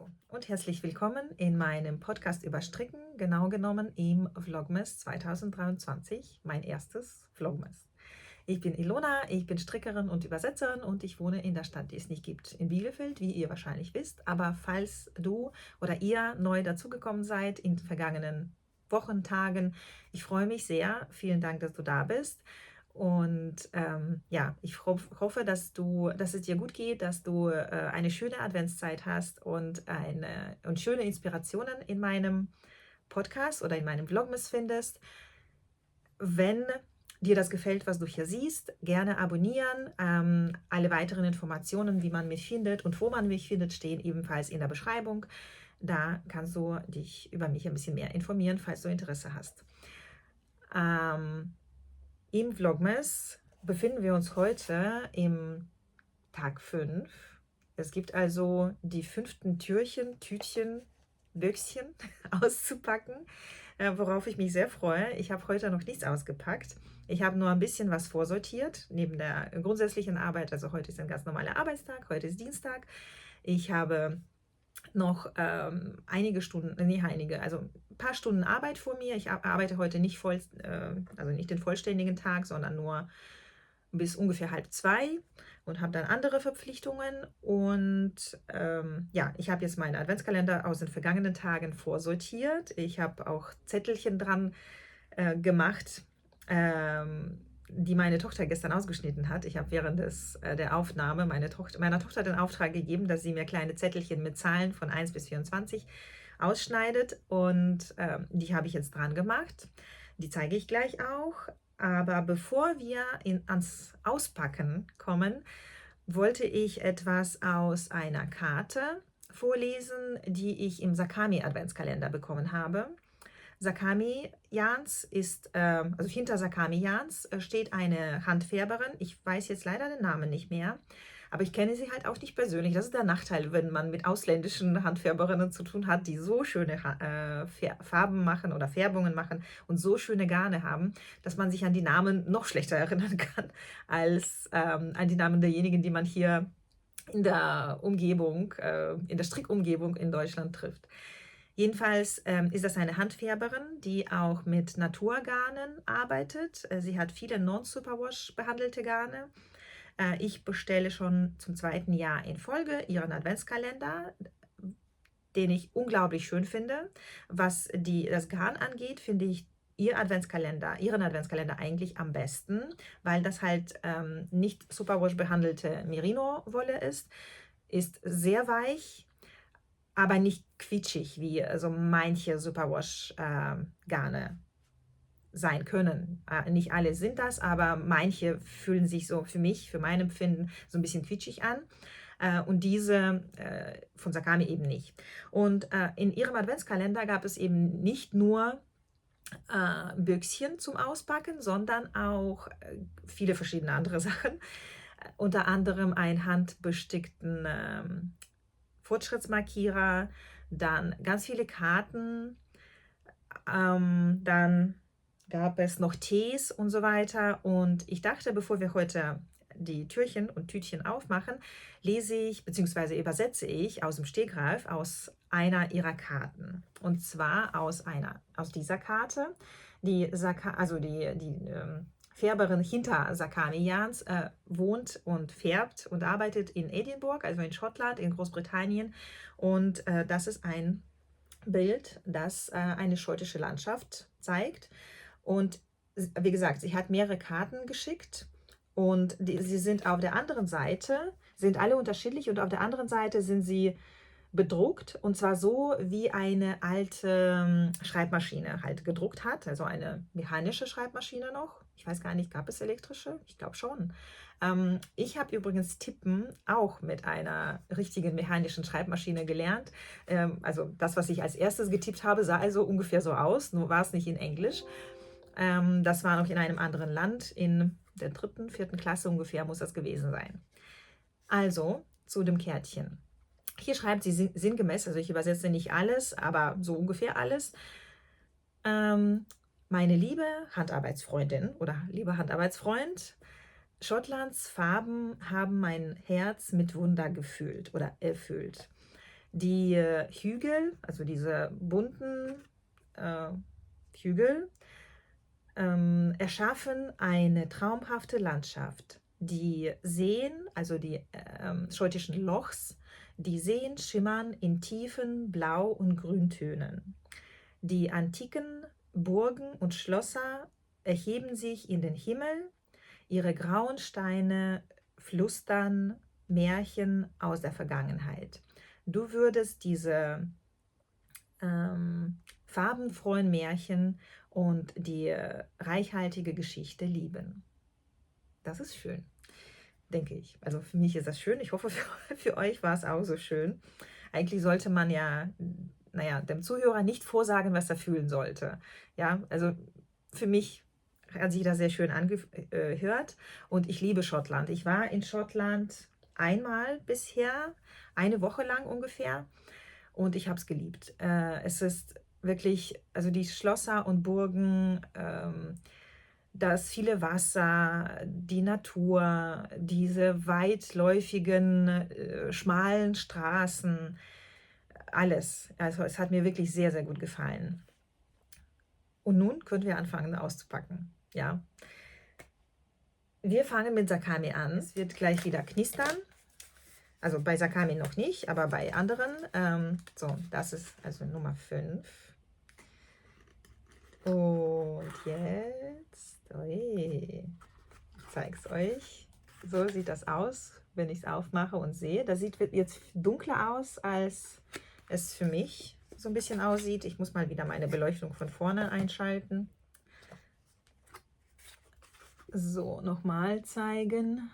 Hallo und herzlich willkommen in meinem Podcast über Stricken, genau genommen im Vlogmas 2023, mein erstes Vlogmas. Ich bin Ilona, ich bin Strickerin und Übersetzerin und ich wohne in der Stadt, die es nicht gibt, in Bielefeld, wie ihr wahrscheinlich wisst. Aber falls du oder ihr neu dazugekommen seid in den vergangenen Wochen, Tagen, ich freue mich sehr. Vielen Dank, dass du da bist. Und ja, ich hoffe, dass es dir gut geht, dass du eine schöne Adventszeit hast und schöne Inspirationen in meinem Podcast oder in meinem Vlogmas findest. Wenn dir das gefällt, was du hier siehst, gerne abonnieren. Alle weiteren Informationen, wie man mich findet und wo man mich findet, stehen ebenfalls in der Beschreibung. Da kannst du dich über mich ein bisschen mehr informieren, falls du Interesse hast. Im Vlogmas befinden wir uns heute im Tag 5. Es gibt also die 5. Tütchen, Büchschen auszupacken, worauf ich mich sehr freue. Ich habe heute noch nichts ausgepackt. Ich habe nur ein bisschen was vorsortiert, neben der grundsätzlichen Arbeit. Also heute ist ein ganz normaler Arbeitstag, heute ist Dienstag. Ich habe noch einige Stunden, nee, also ein paar Stunden Arbeit vor mir. Ich arbeite heute nicht also nicht den vollständigen Tag, sondern nur bis ungefähr 1:30 und habe dann andere Verpflichtungen. Und ja, ich habe jetzt meinen Adventskalender aus den vergangenen Tagen vorsortiert. Ich habe auch Zettelchen dran gemacht, die meine Tochter gestern ausgeschnitten hat. Ich habe während der Aufnahme meiner Tochter den Auftrag gegeben, dass sie mir kleine Zettelchen mit Zahlen von 1 bis 24 ausschneidet. Und die habe ich jetzt dran gemacht. Die zeige ich gleich auch. Aber bevor wir ans Auspacken kommen, wollte ich etwas aus einer Karte vorlesen, die ich im Sakami Adventskalender bekommen habe. Sakami Jans ist, also hinter Sakami Jans steht eine Handfärberin. Ich weiß jetzt leider den Namen nicht mehr, aber ich kenne sie halt auch nicht persönlich. Das ist der Nachteil, wenn man mit ausländischen Handfärberinnen zu tun hat, die so schöne Farben machen oder Färbungen machen und so schöne Garne haben, dass man sich an die Namen noch schlechter erinnern kann, als an die Namen derjenigen, die man hier in der Umgebung, in der Strickumgebung in Deutschland trifft. Jedenfalls ist das eine Handfärberin, die auch mit Naturgarnen arbeitet. Sie hat viele Non-Superwash behandelte Garne. Ich bestelle schon zum 2. Jahr in Folge ihren Adventskalender, den ich unglaublich schön finde. Was das Garn angeht, finde ich ihren Adventskalender eigentlich am besten, weil das halt nicht Superwash behandelte Merino-Wolle ist sehr weich, aber nicht quietschig, wie also manche Superwash-Garne sein können. Nicht alle sind das, aber manche fühlen sich so für mein Empfinden, so ein bisschen quietschig an. Und diese von Sakami eben nicht. Und in ihrem Adventskalender gab es eben nicht nur Büchschen zum Auspacken, sondern auch viele verschiedene andere Sachen. Unter anderem einen handbestickten Fortschrittsmarkierer, dann ganz viele Karten, dann gab es noch Tees und so weiter. Und ich dachte, bevor wir heute die Türchen und Tütchen aufmachen, lese ich bzw. übersetze ich aus dem Stegreif aus einer ihrer Karten. Und zwar aus dieser Karte, die Färberin hinter Sakami Jans wohnt und färbt und arbeitet in Edinburgh, also in Schottland, in Großbritannien. Und das ist ein Bild, das eine schottische Landschaft zeigt. Und wie gesagt, sie hat mehrere Karten geschickt und sie sind auf der anderen Seite, sind alle unterschiedlich und auf der anderen Seite sind sie bedruckt und zwar so, wie eine alte Schreibmaschine halt gedruckt hat, also eine mechanische Schreibmaschine noch. Ich weiß gar nicht, gab es elektrische? Ich glaube schon. Ich habe übrigens Tippen auch mit einer richtigen mechanischen Schreibmaschine gelernt. Also das, was ich als erstes getippt habe, sah also ungefähr so aus, nur war es nicht in Englisch. Das war noch in einem anderen Land, in der 3., 4. Klasse ungefähr muss das gewesen sein. Also zu dem Kärtchen. Hier schreibt sie sinngemäß, also ich übersetze nicht alles, aber so ungefähr alles. Meine liebe Handarbeitsfreundin oder lieber Handarbeitsfreund, Schottlands Farben haben mein Herz mit Wunder gefüllt oder erfüllt. Die Hügel, also diese bunten Hügel, erschaffen eine traumhafte Landschaft. Die Seen, also die schottischen Lochs, die Seen schimmern in tiefen Blau- und Grüntönen. Die antiken Burgen und Schlösser erheben sich in den Himmel, ihre grauen Steine flüstern Märchen aus der Vergangenheit. Du würdest diese farbenfrohen Märchen und die reichhaltige Geschichte lieben. Das ist schön, denke ich. Also für mich ist das schön. Ich hoffe, für euch war es auch so schön. Eigentlich sollte man ja, naja, dem Zuhörer nicht vorsagen, was er fühlen sollte. Ja, also für mich hat sich das sehr schön angehört und ich liebe Schottland. Ich war in Schottland einmal bisher, eine Woche lang ungefähr, und ich habe es geliebt. Es ist wirklich, also die Schlösser und Burgen, das viele Wasser, die Natur, diese weitläufigen, schmalen Straßen, alles. Also es hat mir wirklich sehr, sehr gut gefallen. Und nun können wir anfangen auszupacken. Ja. Wir fangen mit Sakami an. Es wird gleich wieder knistern. Also bei Sakami noch nicht, aber bei anderen. So, das ist also Nummer 5. Und jetzt, ui, ich zeige es euch. So sieht das aus, wenn ich es aufmache und sehe. Das sieht jetzt dunkler aus, als es für mich so ein bisschen aussieht. Ich muss mal wieder meine Beleuchtung von vorne einschalten. So, nochmal zeigen.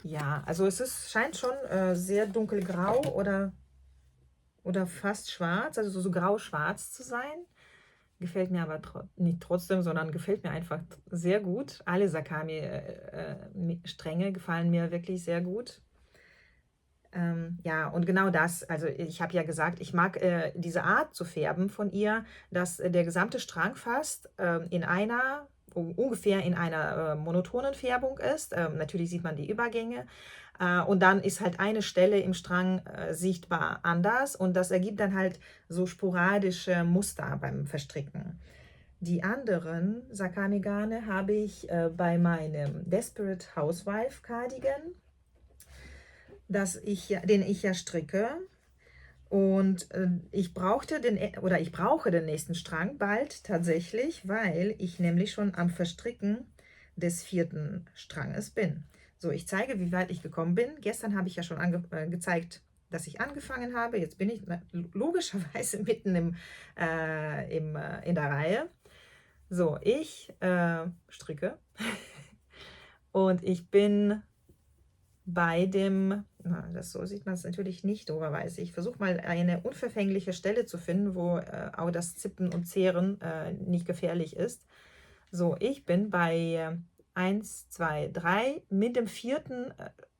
Ja, also es ist, scheint schon sehr dunkelgrau oder fast schwarz, also so grau-schwarz zu sein. Gefällt mir aber nicht trotzdem, sondern gefällt mir einfach sehr gut. Alle Sakami-Stränge gefallen mir wirklich sehr gut. Ja, und genau das, also ich habe ja gesagt, ich mag diese Art zu färben von ihr, dass der gesamte Strang fast ungefähr in einer monotonen Färbung ist. Natürlich sieht man die Übergänge. Und dann ist halt eine Stelle im Strang sichtbar anders und das ergibt dann halt so sporadische Muster beim Verstricken. Die anderen Sakami-Garne habe ich bei meinem Desperate Housewife Cardigan, den ich ja stricke. Und ich brauche den nächsten Strang bald tatsächlich, weil ich nämlich schon am Verstricken des 4. Stranges bin. So, ich zeige, wie weit ich gekommen bin. Gestern habe ich ja schon gezeigt, dass ich angefangen habe. Jetzt bin ich logischerweise mitten in der Reihe. So, ich stricke und ich bin bei dem, so sieht man es natürlich nicht, doberweise. Ich versuche mal eine unverfängliche Stelle zu finden, wo auch das Zippen und Zehren nicht gefährlich ist. So, ich bin bei 1, 2, 3. Mit dem 4.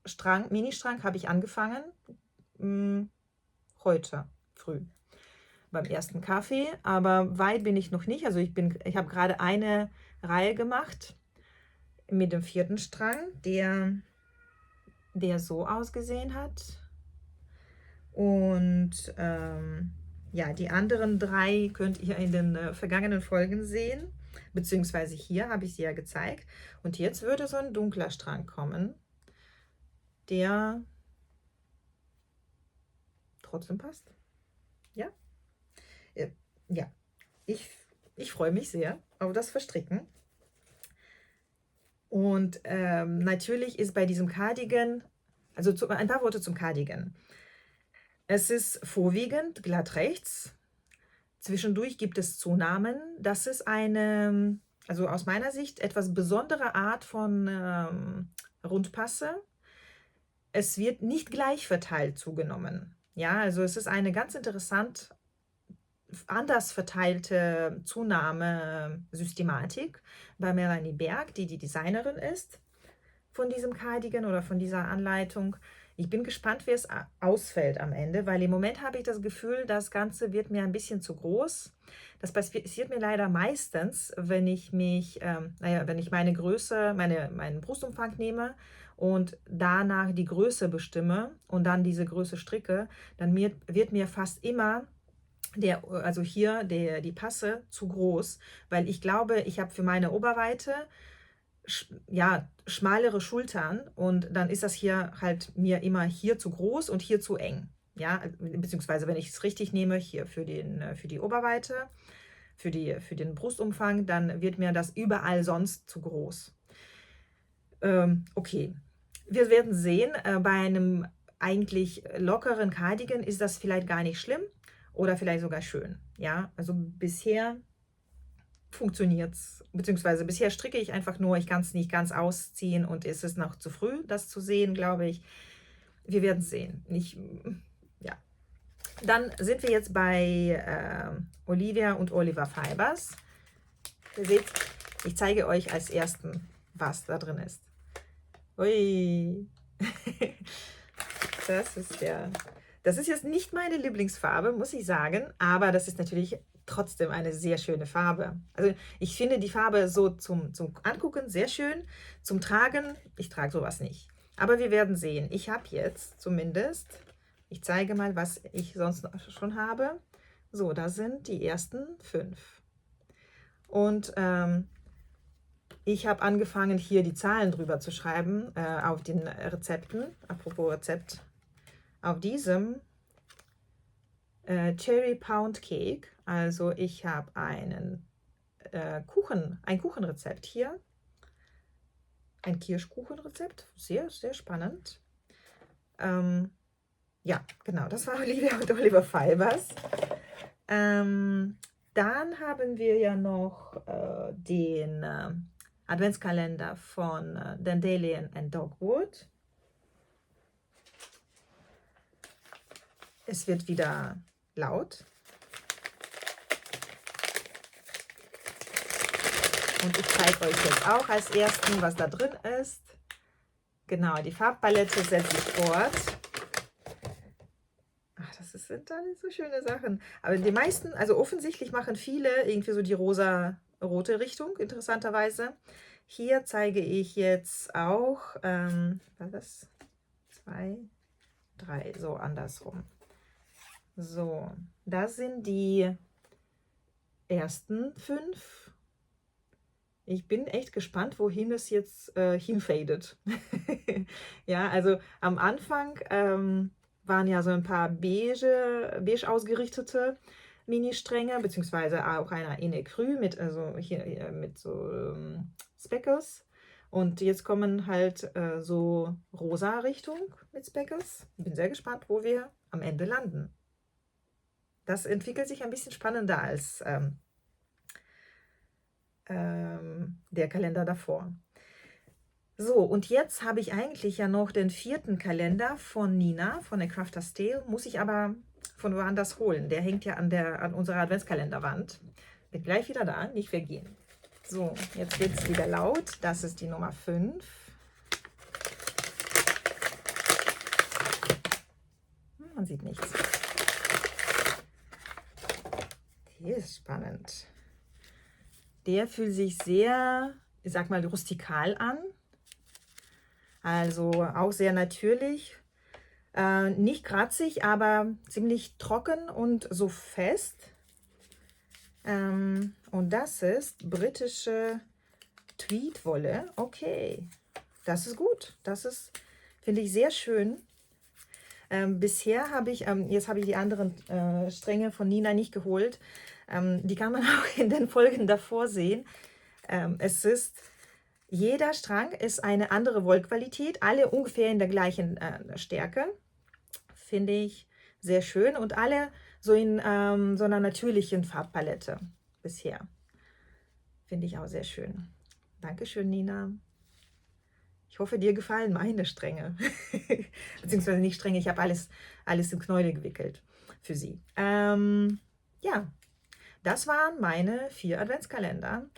Strang, Ministrang habe ich angefangen, heute früh beim ersten Kaffee, aber weit bin ich noch nicht. Also ich habe gerade eine Reihe gemacht mit dem 4. Strang, der so ausgesehen hat. Und ja, die anderen 3 könnt ihr in den vergangenen Folgen sehen, beziehungsweise hier habe ich sie ja gezeigt. Und jetzt würde so ein dunkler Strang kommen, der trotzdem passt. Ja, ja. Ich freue mich sehr auf das Verstricken. Und natürlich ist bei diesem Cardigan, also ein paar Worte zum Cardigan. Es ist vorwiegend glatt rechts. Zwischendurch gibt es Zunahmen. Das ist eine, also aus meiner Sicht, etwas besondere Art von Rundpasse. Es wird nicht gleich verteilt zugenommen. Ja, also es ist eine ganz interessant anders verteilte Zunahmesystematik bei Melanie Berg, die Designerin ist von diesem Cardigan oder von dieser Anleitung. Ich bin gespannt, wie es ausfällt am Ende, weil im Moment habe ich das Gefühl, das Ganze wird mir ein bisschen zu groß. Das passiert mir leider meistens, wenn ich wenn ich meine Größe, meinen Brustumfang nehme und danach die Größe bestimme und dann diese Größe stricke, dann wird mir fast immer also hier die Passe zu groß, weil ich glaube, ich habe für meine Oberweite ja, schmalere Schultern und dann ist das hier halt mir immer hier zu groß und hier zu eng. Ja, beziehungsweise wenn ich es richtig nehme, hier für die Oberweite, für den Brustumfang, dann wird mir das überall sonst zu groß. Okay, wir werden sehen, bei einem eigentlich lockeren Cardigan ist das vielleicht gar nicht schlimm oder vielleicht sogar schön. Ja, also bisher funktioniert es, beziehungsweise bisher stricke ich einfach nur, ich kann es nicht ganz ausziehen und es ist noch zu früh, das zu sehen, glaube ich. Wir werden sehen. Ja. Dann sind wir jetzt bei Olivia und Oliver Fibers. Ihr seht, ich zeige euch als ersten, was da drin ist. Ui. Das ist jetzt nicht meine Lieblingsfarbe, muss ich sagen, aber das ist natürlich trotzdem eine sehr schöne Farbe. Also ich finde die Farbe so zum Angucken sehr schön, zum Tragen, ich trage sowas nicht. Aber wir werden sehen. Ich habe jetzt zumindest, ich zeige mal, was ich sonst schon habe. So, da sind die ersten 5. Und ich habe angefangen, hier die Zahlen drüber zu schreiben, auf den Rezepten. Apropos Rezept. Auf diesem Cherry Pound Cake, also ich habe ein Kuchenrezept hier. Ein Kirschkuchenrezept, sehr, sehr spannend. Ja, genau, das war Olivia und Oliver Fibers. Dann haben wir ja noch den Adventskalender von Dandelion and Dogwood. Es wird wieder laut. Und ich zeige euch jetzt auch als ersten, was da drin ist. Genau, die Farbpalette setze ich fort. Ach, sind alles so schöne Sachen. Aber die meisten, also offensichtlich machen viele irgendwie so die rosa-rote Richtung, interessanterweise. Hier zeige ich jetzt auch, was ist das? 2, 3, so andersrum. So, das sind die ersten 5. Ich bin echt gespannt, wohin es jetzt hinfadet. Ja, also am Anfang waren ja so ein paar beige ausgerichtete Mini-Stränge, beziehungsweise auch einer Inecru mit, also hier, mit so Speckles. Und jetzt kommen halt so rosa Richtung mit Speckles. Bin sehr gespannt, wo wir am Ende landen. Das entwickelt sich ein bisschen spannender als der Kalender davor. So, und jetzt habe ich eigentlich ja noch den 4. Kalender von Nina, von der Crafter's Tale, muss ich aber von woanders holen. Der hängt ja an unserer Adventskalenderwand. Bin gleich wieder da, nicht vergehen. So, jetzt wird es wieder laut. Das ist die Nummer 5. Man sieht nichts. Die ist spannend. Der fühlt sich sehr, ich sag mal, rustikal an. Also auch sehr natürlich. Nicht kratzig, aber ziemlich trocken und so fest. Und das ist britische Tweedwolle. Okay, das ist gut. Das ist, finde ich, sehr schön. Bisher habe ich, jetzt habe ich die anderen Stränge von Nina nicht geholt. Die kann man auch in den Folgen davor sehen. Jeder Strang ist eine andere Wollqualität, alle ungefähr in der gleichen Stärke. Finde ich sehr schön und alle so in so einer natürlichen Farbpalette bisher. Finde ich auch sehr schön. Dankeschön, Nina. Ich hoffe, dir gefallen meine Stränge. Beziehungsweise nicht Stränge, ich habe alles in Knäule gewickelt für sie. Ja, das waren meine 4 Adventskalender.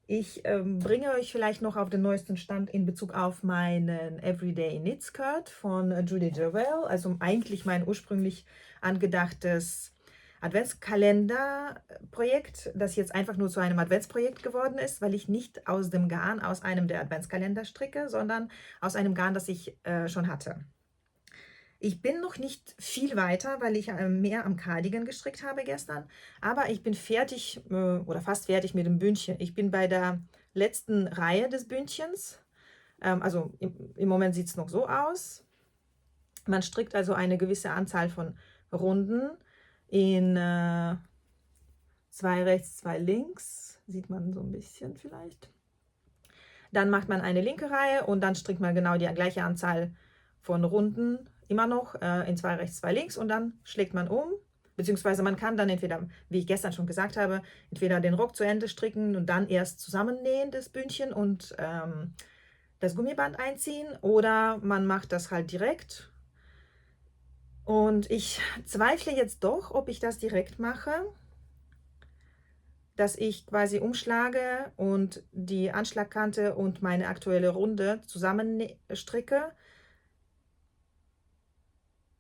Ich bringe euch vielleicht noch auf den neuesten Stand in Bezug auf meinen Everyday Knit Skirt von Julie Joel. Also eigentlich mein ursprünglich angedachtes Adventskalenderprojekt, das jetzt einfach nur zu einem Adventsprojekt geworden ist, weil ich nicht aus dem Garn aus einem der Adventskalender stricke, sondern aus einem Garn, das ich schon hatte. Ich bin noch nicht viel weiter, weil ich mehr am Cardigan gestrickt habe gestern, aber ich bin fertig oder fast fertig mit dem Bündchen. Ich bin bei der letzten Reihe des Bündchens. Also im Moment sieht es noch so aus. Man strickt also eine gewisse Anzahl von Runden in 2 rechts, 2 links. Sieht man so ein bisschen vielleicht. Dann macht man eine linke Reihe und dann strickt man genau die gleiche Anzahl von Runden immer noch in 2 rechts, 2 links und dann schlägt man um. Beziehungsweise man kann dann entweder, wie ich gestern schon gesagt habe, entweder den Rock zu Ende stricken und dann erst zusammennähen das Bündchen und das Gummiband einziehen, oder man macht das halt direkt. Und ich zweifle jetzt doch, ob ich das direkt mache, dass ich quasi umschlage und die Anschlagkante und meine aktuelle Runde zusammen stricke.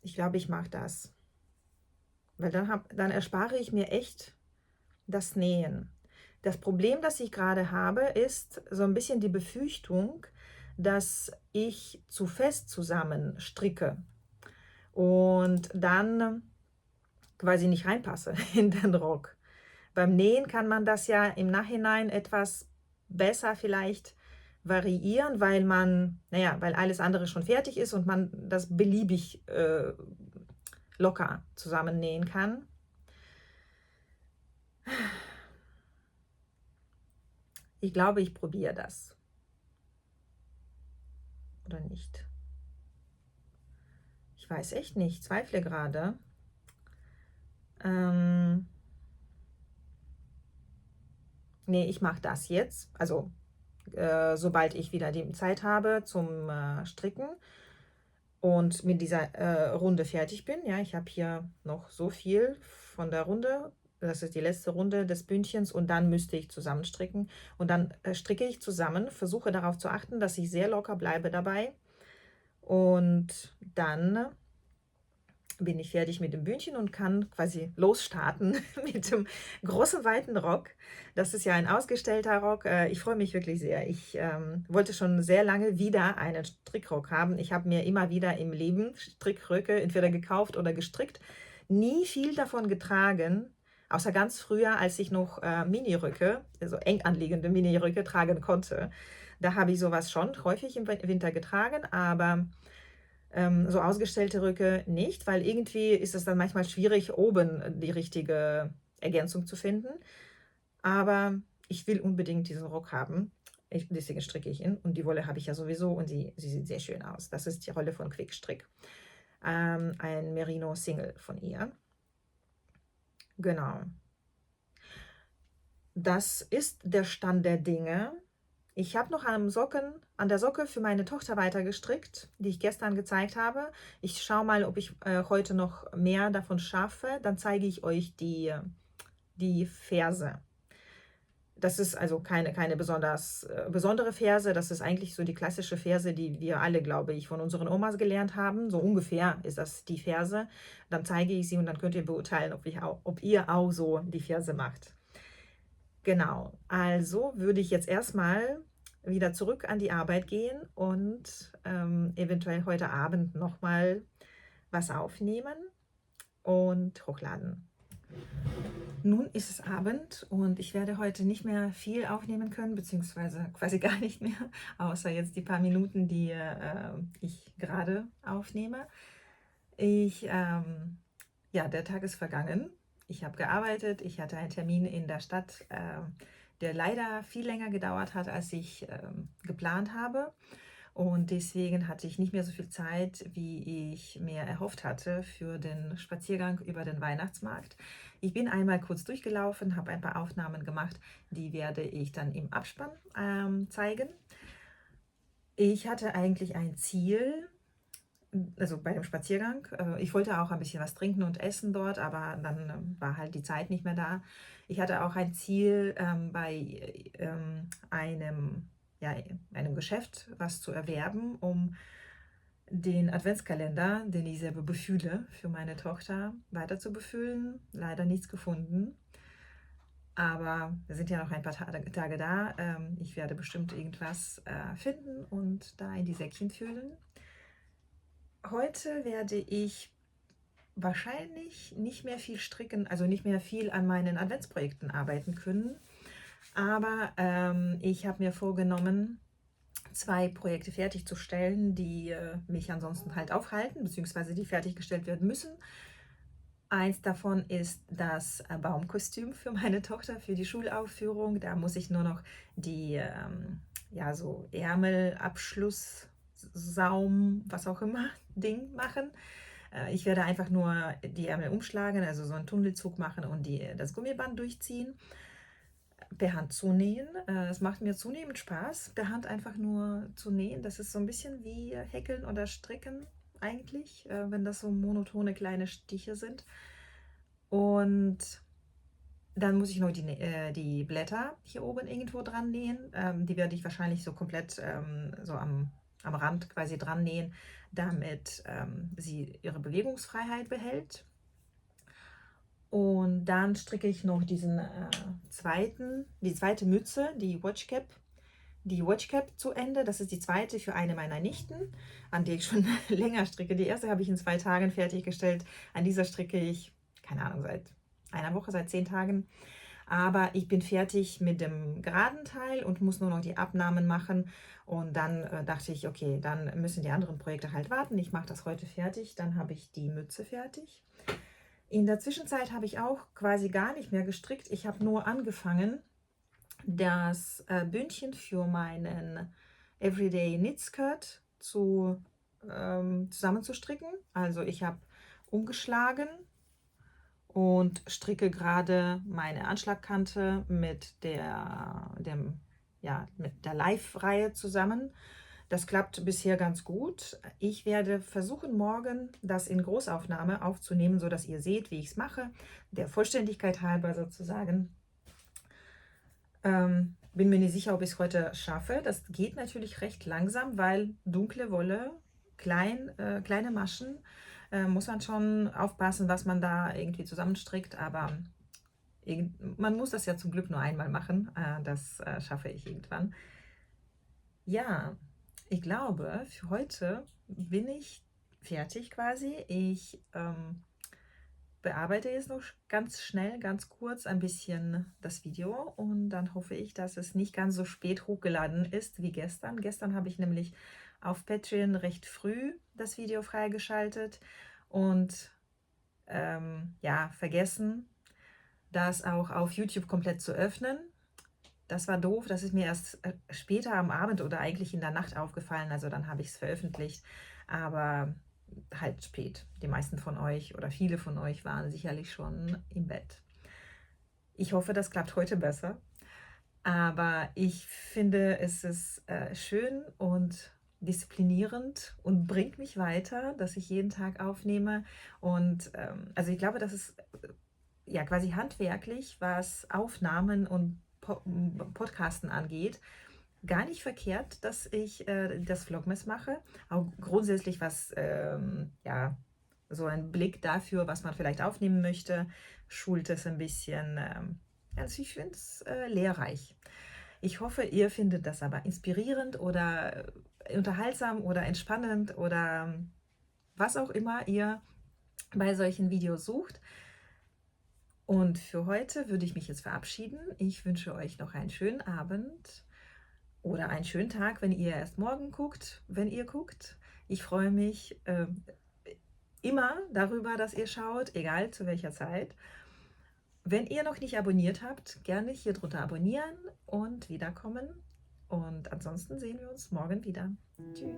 Ich glaube, ich mache das, weil dann erspare ich mir echt das Nähen. Das Problem, das ich gerade habe, ist so ein bisschen die Befürchtung, dass ich zu fest zusammen stricke und dann quasi nicht reinpasse in den Rock. Beim Nähen kann man das ja im Nachhinein etwas besser vielleicht variieren, weil weil alles andere schon fertig ist und man das beliebig locker zusammennähen kann. Ich glaube, ich probiere das. Oder nicht? Ich weiß echt nicht, zweifle gerade. Nee, ich mache das jetzt. Also, sobald ich wieder die Zeit habe zum Stricken und mit dieser Runde fertig bin. Ja, ich habe hier noch so viel von der Runde. Das ist die letzte Runde des Bündchens und dann müsste ich zusammenstricken. Und dann stricke ich zusammen, versuche darauf zu achten, dass ich sehr locker bleibe dabei. Und dann bin ich fertig mit dem Bündchen und kann quasi losstarten mit dem großen, weiten Rock. Das ist ja ein ausgestellter Rock. Ich freue mich wirklich sehr. Ich wollte schon sehr lange wieder einen Strickrock haben. Ich habe mir immer wieder im Leben Strickröcke entweder gekauft oder gestrickt. Nie viel davon getragen, außer ganz früher, als ich noch Miniröcke, also eng anliegende Miniröcke tragen konnte. Da habe ich sowas schon häufig im Winter getragen, aber so ausgestellte Röcke nicht, weil irgendwie ist es dann manchmal schwierig, oben die richtige Ergänzung zu finden. Aber ich will unbedingt diesen Rock haben. Deswegen stricke ich ihn. Und die Wolle habe ich ja sowieso und sie sieht sehr schön aus. Das ist die Rolle von Quickstrick. Ein Merino Single von ihr. Genau. Das ist der Stand der Dinge. Ich habe noch an der Socke für meine Tochter weiter gestrickt, die ich gestern gezeigt habe. Ich schaue mal, ob ich heute noch mehr davon schaffe. Dann zeige ich euch die Ferse. Das ist also keine besonders besondere Ferse. Das ist eigentlich so die klassische Ferse, die wir alle, glaube ich, von unseren Omas gelernt haben. So ungefähr ist das die Ferse. Dann zeige ich sie und dann könnt ihr beurteilen, ob ihr auch so die Ferse macht. Genau, also würde ich jetzt erstmal wieder zurück an die Arbeit gehen und eventuell heute Abend nochmal was aufnehmen und hochladen. Nun ist es Abend und ich werde heute nicht mehr viel aufnehmen können, beziehungsweise quasi gar nicht mehr, außer jetzt die paar Minuten, die ich gerade aufnehme. Ja, der Tag ist vergangen. Ich habe gearbeitet, ich hatte einen Termin in der Stadt, der leider viel länger gedauert hat, als ich geplant habe. Und deswegen hatte ich nicht mehr so viel Zeit, wie ich mir erhofft hatte für den Spaziergang über den Weihnachtsmarkt. Ich bin einmal kurz durchgelaufen, habe ein paar Aufnahmen gemacht, die werde ich dann im Abspann zeigen. Ich hatte eigentlich ein Ziel, also bei dem Spaziergang. Ich wollte auch ein bisschen was trinken und essen dort, aber dann war halt die Zeit nicht mehr da. Ich hatte auch ein Ziel, bei einem Geschäft was zu erwerben, um den Adventskalender, den ich selber befühle, für meine Tochter weiter zu befüllen. Leider nichts gefunden. Aber wir sind ja noch ein paar Tage da. Ich werde bestimmt irgendwas finden und da in die Säckchen füllen. Heute werde ich wahrscheinlich nicht mehr viel stricken, also nicht mehr viel an meinen Adventsprojekten arbeiten können. Aber ich habe mir vorgenommen, 2 Projekte fertigzustellen, die mich ansonsten halt aufhalten, beziehungsweise die fertiggestellt werden müssen. Eins davon ist das Baumkostüm für meine Tochter für die Schulaufführung. Da muss ich nur noch die ja, so Ärmelabschluss, Saum, was auch immer, Ding machen. Ich werde einfach nur die Ärmel umschlagen, also so einen Tunnelzug machen und das Gummiband durchziehen. Per Hand zu nähen. Es macht mir zunehmend Spaß, per Hand einfach nur zu nähen. Das ist so ein bisschen wie Häkeln oder Stricken eigentlich, wenn das so monotone kleine Stiche sind. Und dann muss ich noch die Blätter hier oben irgendwo dran nähen. Die werde ich wahrscheinlich so komplett so am Rand quasi dran nähen, damit sie ihre Bewegungsfreiheit behält. Und dann stricke ich noch die zweite Mütze, die Watchcap zu Ende. Das ist die zweite für eine meiner Nichten, an der ich schon länger stricke. Die erste habe ich in 2 Tagen fertiggestellt. An dieser stricke ich, keine Ahnung, seit einer Woche, seit 10 Tagen. Aber ich bin fertig mit dem geraden Teil und muss nur noch die Abnahmen machen. Und dann dachte ich, okay, dann müssen die anderen Projekte halt warten. Ich mache das heute fertig, dann habe ich die Mütze fertig. In der Zwischenzeit habe ich auch quasi gar nicht mehr gestrickt. Ich habe nur angefangen, das Bündchen für meinen Everyday Knit Skirt zusammenzustricken. Also ich habe umgeschlagen und stricke gerade meine Anschlagkante mit der Live-Reihe zusammen. Das klappt bisher ganz gut. Ich werde versuchen, morgen das in Großaufnahme aufzunehmen, sodass ihr seht, wie ich es mache. Der Vollständigkeit halber sozusagen. Bin mir nicht sicher, ob ich es heute schaffe. Das geht natürlich recht langsam, weil dunkle Wolle, kleine Maschen, muss man schon aufpassen, was man da irgendwie zusammenstrickt. Aber man muss das ja zum Glück nur einmal machen. Das schaffe ich irgendwann. Ja. Ich glaube, für heute bin ich fertig quasi. Ich bearbeite jetzt noch ganz schnell, ganz kurz ein bisschen das Video und dann hoffe ich, dass es nicht ganz so spät hochgeladen ist wie gestern. Gestern habe ich nämlich auf Patreon recht früh das Video freigeschaltet und ja, vergessen, das auch auf YouTube komplett zu öffnen. Das war doof, das ist mir erst später am Abend oder eigentlich in der Nacht aufgefallen, also dann habe ich es veröffentlicht, aber halt spät. Die meisten von euch oder viele von euch waren sicherlich schon im Bett. Ich hoffe, das klappt heute besser, aber ich finde, es ist schön und disziplinierend und bringt mich weiter, dass ich jeden Tag aufnehme und also ich glaube, das ist ja quasi handwerklich, was Aufnahmen und Podcasten angeht, gar nicht verkehrt, dass ich das Vlogmas mache. Auch grundsätzlich was, ja, so ein Blick dafür, was man vielleicht aufnehmen möchte, schult es ein bisschen. Also ich finde es lehrreich. Ich hoffe, ihr findet das aber inspirierend oder unterhaltsam oder entspannend oder was auch immer ihr bei solchen Videos sucht. Und für heute würde ich mich jetzt verabschieden. Ich wünsche euch noch einen schönen Abend oder einen schönen Tag, wenn ihr erst morgen guckt, wenn ihr guckt. Ich freue mich immer darüber, dass ihr schaut, egal zu welcher Zeit. Wenn ihr noch nicht abonniert habt, gerne hier drunter abonnieren und wiederkommen. Und ansonsten sehen wir uns morgen wieder. Tschüss.